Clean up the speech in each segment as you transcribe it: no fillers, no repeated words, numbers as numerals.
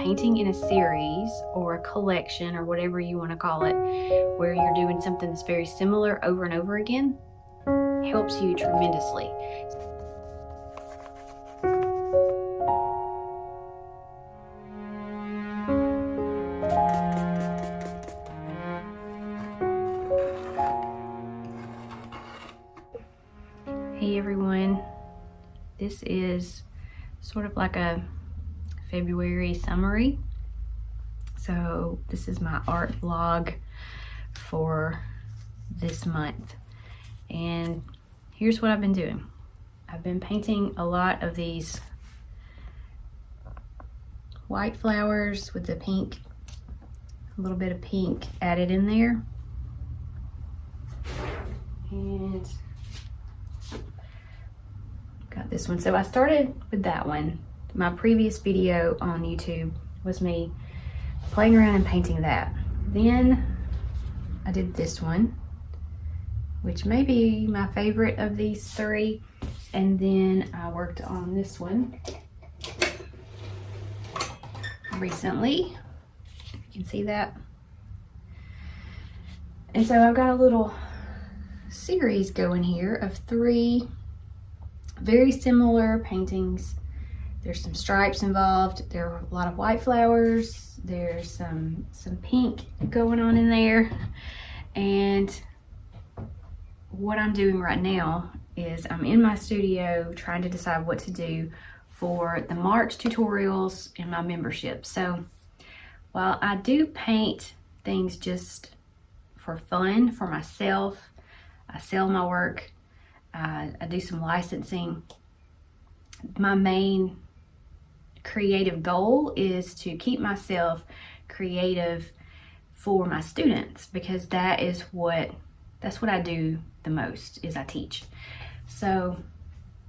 painting in a series or a collection or whatever you want to call it, where you're doing something that's very similar over and over again, helps you tremendously. Hey everyone, this is sort of like a February summary. So this is my art vlog for this month, and here's what I've been doing. I've been painting a lot of these white flowers with the pink, a little bit of pink added in there, and got this one. So I started with that one. My previous video on YouTube was me playing around and painting that. Then I did this one, which may be my favorite of these three. And then I worked on this one recently. You can see that. And so I've got a little series going here of three very similar paintings. There's some stripes involved. There are a lot of white flowers. There's some pink going on in there. And what I'm doing right now is I'm in my studio trying to decide what to do for the March tutorials in my membership. So while I do paint things just for fun, for myself, I sell my work, I do some licensing, my main creative goal is to keep myself creative for my students, because that's what I do the most, is I teach. So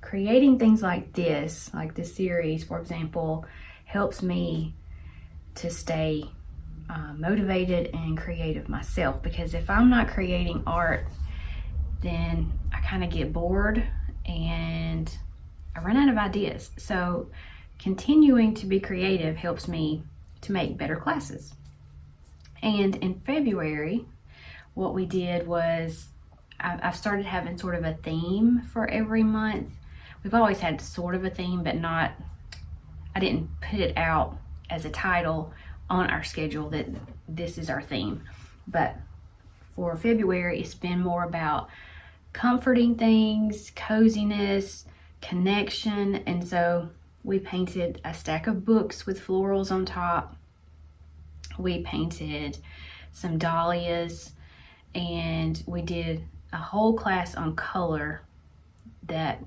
creating things like this series, for example, helps me to stay motivated and creative myself, because if I'm not creating art, then I kind of get bored and I run out of ideas. So continuing to be creative helps me to make better classes. And in February, what we did was I've started having sort of a theme for every month. We've always had sort of a theme, but I didn't put it out as a title on our schedule that this is our theme. But for February, it's been more about comforting things, coziness, connection. And so we painted a stack of books with florals on top. We painted some dahlias, and we did a whole class on color that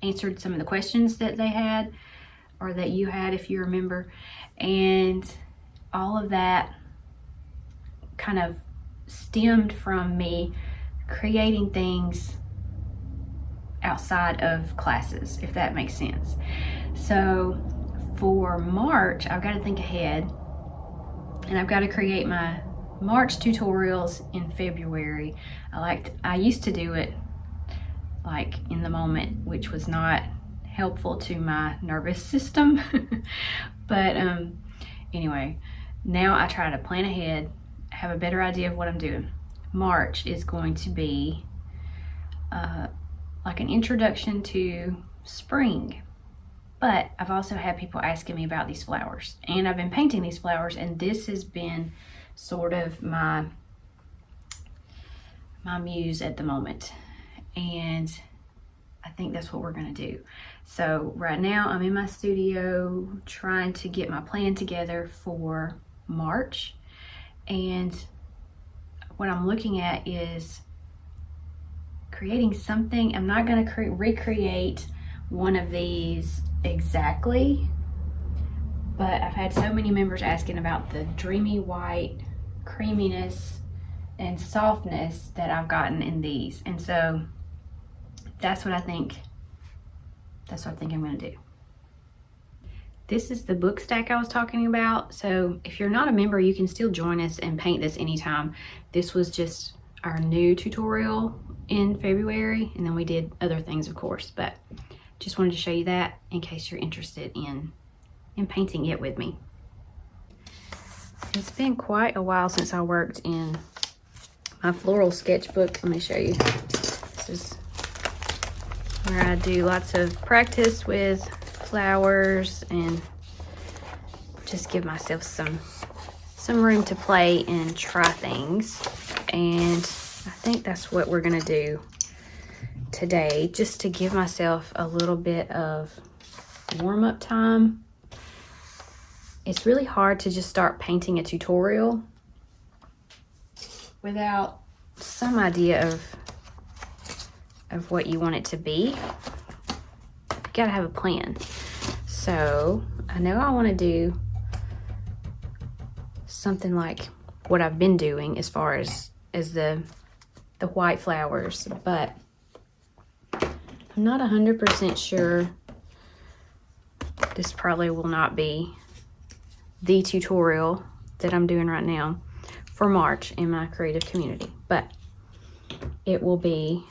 answered some of the questions that they had, or that you had if you remember. And all of that kind of stemmed from me creating things outside of classes, if that makes sense. So for March, I've got to think ahead, and I've got to create my March tutorials in February. I used to do it like in the moment, which was not helpful to my nervous system. But anyway, now I try to plan ahead, have a better idea of what I'm doing. March is going to be like an introduction to spring. But I've also had people asking me about these flowers, and I've been painting these flowers, and this has been sort of my muse at the moment. And I think that's what we're gonna do. So right now I'm in my studio trying to get my plan together for March, and what I'm looking at is creating something. I'm not going to recreate one of these exactly, but I've had so many members asking about the dreamy white creaminess and softness that I've gotten in these, and so that's what I think I'm going to do. This is the book stack I was talking about. So if you're not a member, you can still join us and paint this anytime. This was just our new tutorial in February, and then we did other things, of course, but just wanted to show you that in case you're interested in and painting it with me. It's been quite a while since I worked in my floral sketchbook. Let me show you. This is where I do lots of practice with flowers and just give myself some room to play and try things. And I think that's what we're gonna do today, just to give myself a little bit of warm-up time. It's really hard to just start painting a tutorial without some idea of what you want it to be. You gotta have a plan. So I know I want to do something like what I've been doing as far as the white flowers, but I'm not 100% sure. This probably will not be the tutorial that I'm doing right now for March in my creative community, but it will be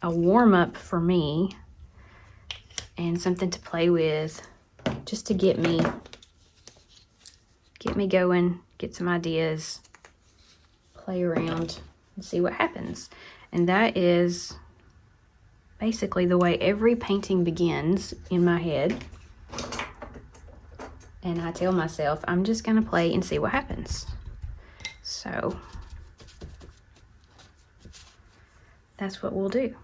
a warm-up for me and something to play with, just to get me going, get some ideas, play around and see what happens. And that is basically the way every painting begins in my head. And I tell myself, I'm just gonna play and see what happens. So that's what we'll do.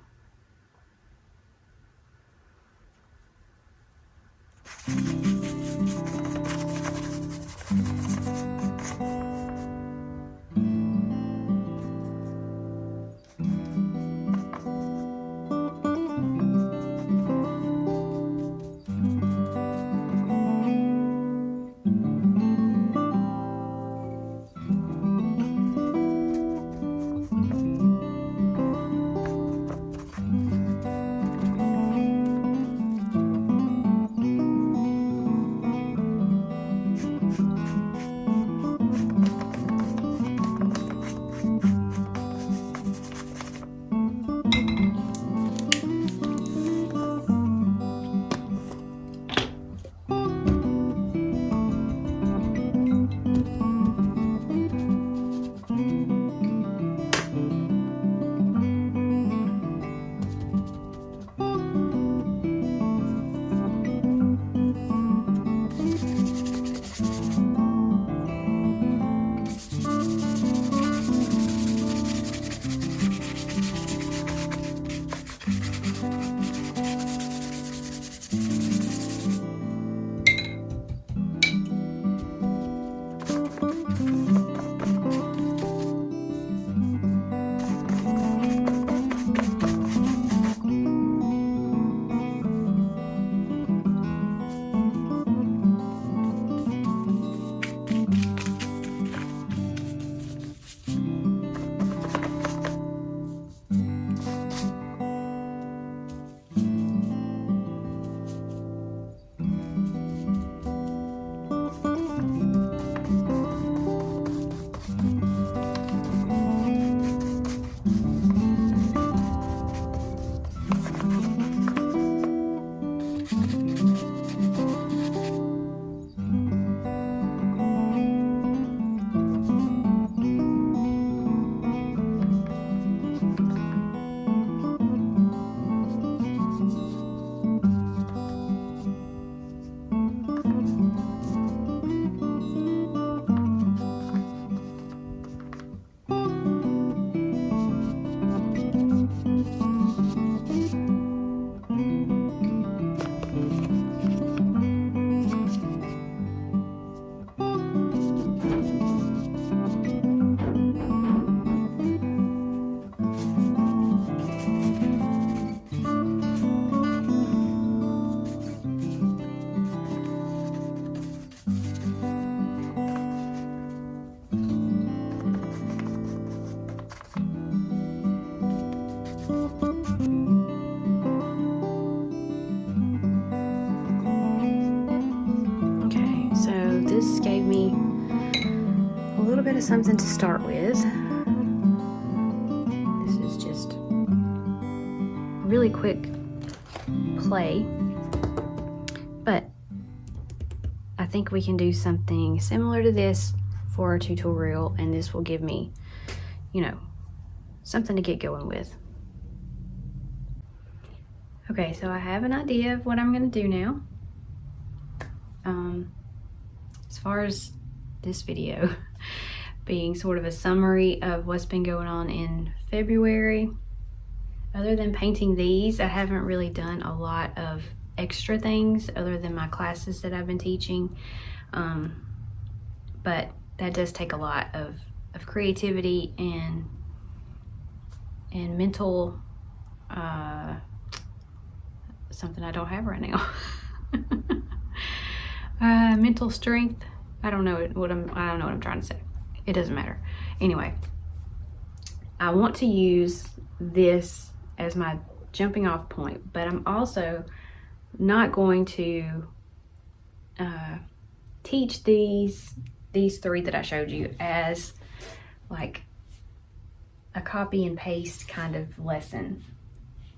This gave me a little bit of something to start with. This is just really quick play, but think we can do something similar to this for a tutorial, and this will give me, you know, something to get going with. Okay, so I have an idea of what I'm going to do now. As far as this video being sort of a summary of what's been going on in February, other than painting these, I haven't really done a lot of extra things other than my classes that I've been teaching. But that does take a lot of creativity and mental, something I don't have right now. Mental strength. I don't know what I'm trying to say. It doesn't matter. Anyway, I want to use this as my jumping off point, but I'm also not going to teach these three that I showed you as like a copy and paste kind of lesson.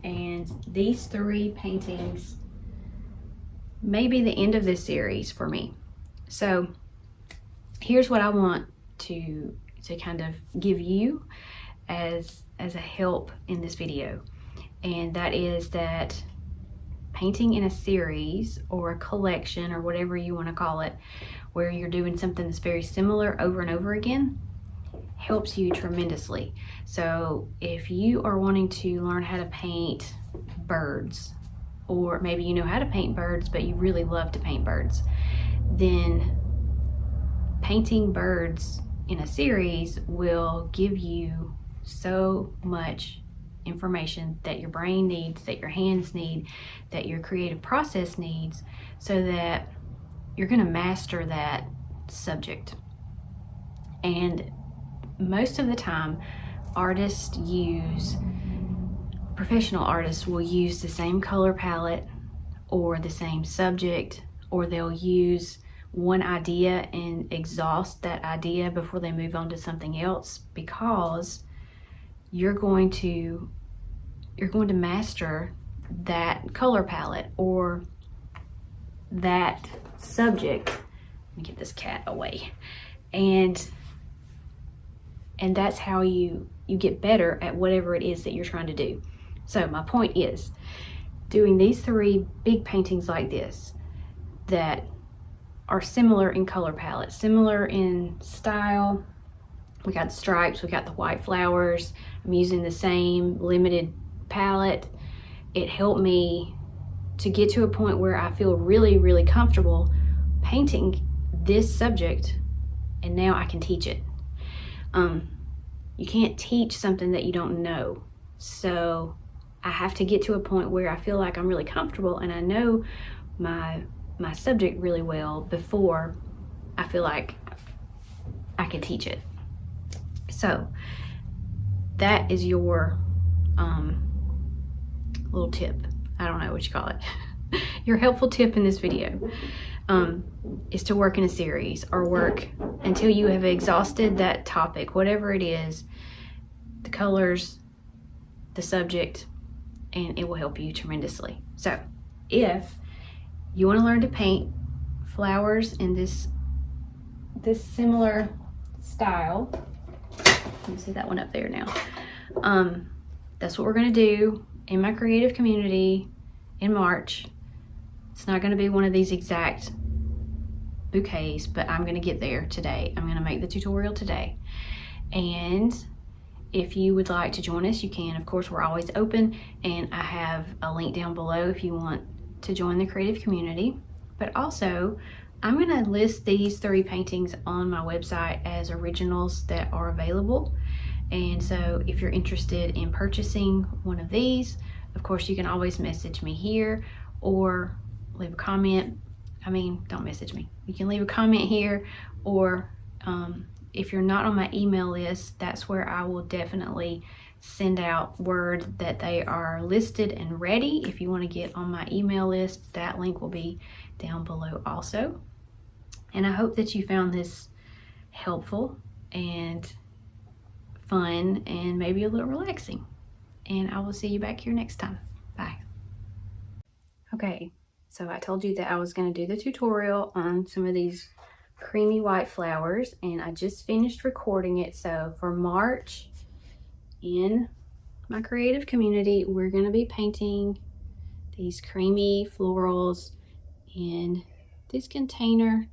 And these three paintings may be the end of this series for me. So here's what I want to kind of give you as a help in this video, and that is that painting in a series or a collection or whatever you want to call it, where you're doing something that's very similar over and over again, helps you tremendously. So if you are wanting to learn how to paint birds, or maybe you know how to paint birds but you really love to paint birds, then painting birds in a series will give you so much information that your brain needs, that your hands need, that your creative process needs, so that you're going to master that subject. And most of the time, professional artists will use the same color palette or the same subject, or they'll use one idea and exhaust that idea before they move on to something else, because you're going to master that color palette or that subject. Let me get this cat away. And that's how you get better at whatever it is that you're trying to do. So my point is, doing these three big paintings like this that are similar in color palette, similar in style. We got the stripes, we got the white flowers. I'm using the same limited palette. It helped me to get to a point where I feel really, really comfortable painting this subject, and now I can teach it. You can't teach something that you don't know. So I have to get to a point where I feel like I'm really comfortable and I know my subject really well before I feel like I can teach it. So that is your little tip. I don't know what you call it. Your helpful tip in this video is to work in a series, or work until you have exhausted that topic, whatever it is, the colors, the subject, and it will help you tremendously. So if you want to learn to paint flowers in this similar style, you can see that one up there now. That's what we're going to do in my creative community in March. It's not going to be one of these exact bouquets, but I'm going to get there today. I'm going to make the tutorial today. And if you would like to join us, you can. Of course, we're always open, and I have a link down below if you want to join the creative community. But also, I'm going to list these three paintings on my website as originals that are available. And so if you're interested in purchasing one of these, of course, you can always message me here or leave a comment. Don't message me. You can leave a comment here, or if you're not on my email list, that's where I will definitely send out word that they are listed and ready. If you want to get on my email list, that link will be down below also. And I hope that you found this helpful and fun and maybe a little relaxing. And I will see you back here next time. Bye. Okay, So I told you that I was going to do the tutorial on some of these creamy white flowers, and I just finished recording it. So for March in my creative community, we're going to be painting these creamy florals in this container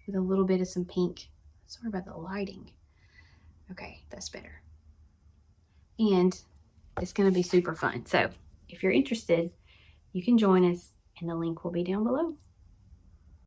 with a little bit of some pink. Sorry about the lighting. Okay, that's better. And it's going to be super fun. So if you're interested, you can join us, and the link will be down below.